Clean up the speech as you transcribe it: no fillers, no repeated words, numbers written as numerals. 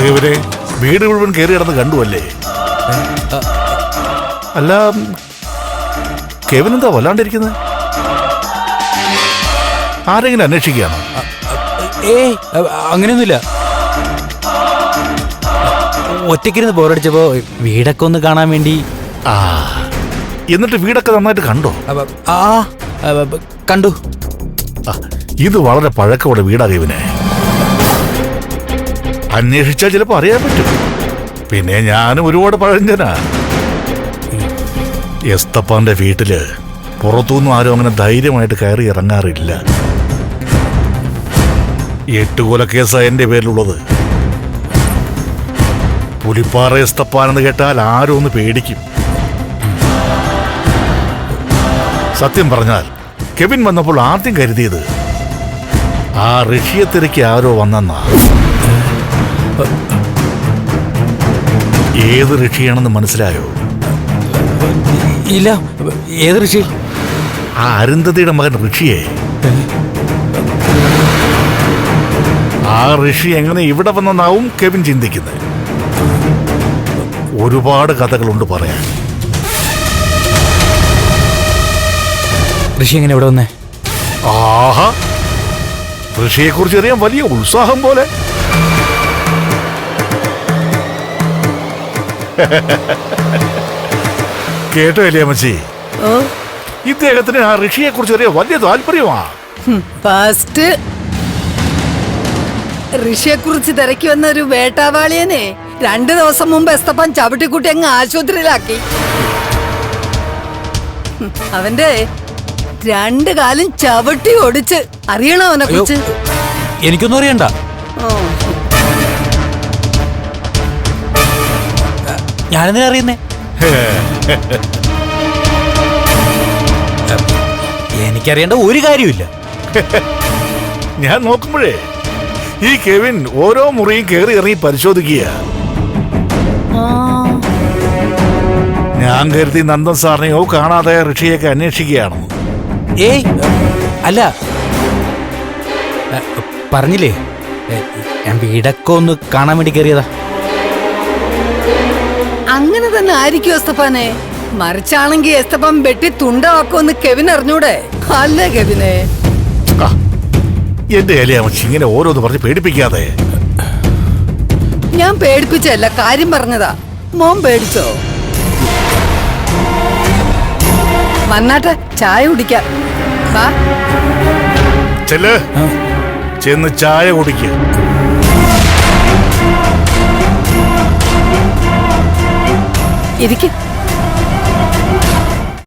ഇവരെ വീട് മുഴുവൻ കയറി കിടന്ന് കണ്ടുവല്ലേ? അല്ല, കെവിൻ എന്താ വല്ലാണ്ടിരിക്കുന്നത്? ആരെങ്കിലും അന്വേഷിക്കുകയാണോ? അങ്ങനെയൊന്നുമില്ല. ഒറ്റയ്ക്കിരുന്ന് ബോറടിച്ചപ്പോ വീടൊക്കെ ഒന്ന് കാണാൻ വേണ്ടി. എന്നിട്ട് വീടൊക്കെ നന്നായിട്ട് കണ്ടോ? കണ്ടു. ഇത് വളരെ പഴക്കമുള്ള വീടാ കെവിനെ. അന്വേഷിച്ചാൽ ചിലപ്പോ അറിയാൻ പറ്റും. പിന്നെ ഞാനും ഒരുപാട് പഴഞ്ചനാ. എസ്തപ്പാന്റെ വീട്ടില് പുറത്തുനിന്നും ആരും അങ്ങനെ ധൈര്യമായിട്ട് കയറി ഇറങ്ങാറില്ല. 8 കൊലക്കേസാ എന്റെ പേരിലുള്ളത്. പുലിപ്പാറ എസ്തപ്പാനെന്ന് കേട്ടാൽ ആരും ഒന്ന് പേടിക്കും. സത്യം പറഞ്ഞാൽ കെവിൻ വന്നപ്പോൾ ആദ്യം കരുതിയത് ആ ഋഷിയെ തിരക്കി ആരോ വന്നെന്നാ. ഏത് ഋഷിയാണെന്ന് മനസ്സിലായോ? ഇല്ല. ഏത് ഋഷി? ആ അരുന്ധതിയുടെ മകൻ ഋഷിയെ. ആ ഋഷി എങ്ങനെ ഇവിടെ വന്നെന്നാവും കെവിൻ ചിന്തിക്കുന്നത്. ഒരുപാട് കഥകളുണ്ട് പറയാൻ. ഋഷി എങ്ങനെ ഇവിടെ വന്നേ? ആഹാ, ഋഷിയെ കുറിച്ച് അറിയാൻ വലിയ ഉത്സാഹം പോലെ. കേട്ടോ എലിയമ്മച്ചി? ഇദ്ദേഹത്തിന് ആ ഋഷിയെ കുറിച്ച് അറിയാൻ വലിയ താല്പര്യമാ. ഫസ്റ്റ് ഋഷിയെ കുറിച്ച് തിരക്കി വന്ന ഒരു വേട്ടാവാളിയനെ 2 ദിവസം മുമ്പ് എസ്തപ്പാൻ ചവിട്ടിക്കുട്ടി അങ്ങ് ആശുപത്രിയിലാക്കി. അവന്റെ 2 കാലും ചവിട്ടി ഓടിച്ച്. അറിയണോ അവനെ കുറിച്ച്? എനിക്കൊന്നും അറിയണ്ട. ഞാനെന്തിനാ അറിയുന്നേ? എനിക്കറിയേണ്ട ഒരു കാര്യമില്ല. ഞാൻ നോക്കുമ്പോഴേ ഈ കെവിൻ ഓരോ മുറിയും കയറി ഇറങ്ങി പരിശോധിക്കുക. ഞാൻ കരുതി നന്ദൻ സാറിനെയോ കാണാതെ ഋഷിയൊക്കെ അന്വേഷിക്കുകയാണോ? ഏയ് അല്ല, പറഞ്ഞില്ലേ ഞാൻ വീടൊക്കെ ഒന്ന് കാണാൻ വേണ്ടി കയറിയതാ. അങ്ങനെ തന്നെ ആയിരിക്കും എസ്തപ്പാനെ. മറിച്ചാണെങ്കി എസ്തപ്പാൻ വെട്ടി തുണ്ടാക്കുമെന്ന് കെവിൻ അറിഞ്ഞൂടെ? അല്ലേ കെവിനെ? എന്റെ എലിയമ്മച്ചി ഇങ്ങനെ ഓരോന്ന് പറഞ്ഞ് പേടിപ്പിക്കാതെ. ഞാൻ പേടിപ്പിച്ചല്ല, കാര്യം പറഞ്ഞതാ. മോൻ പേടിച്ചോ? വന്നാട്ടെ, ചായ കുടിക്കാം. വാ ചെന്ന് ചായ കുടിക്കുക. ഇരിക്കും.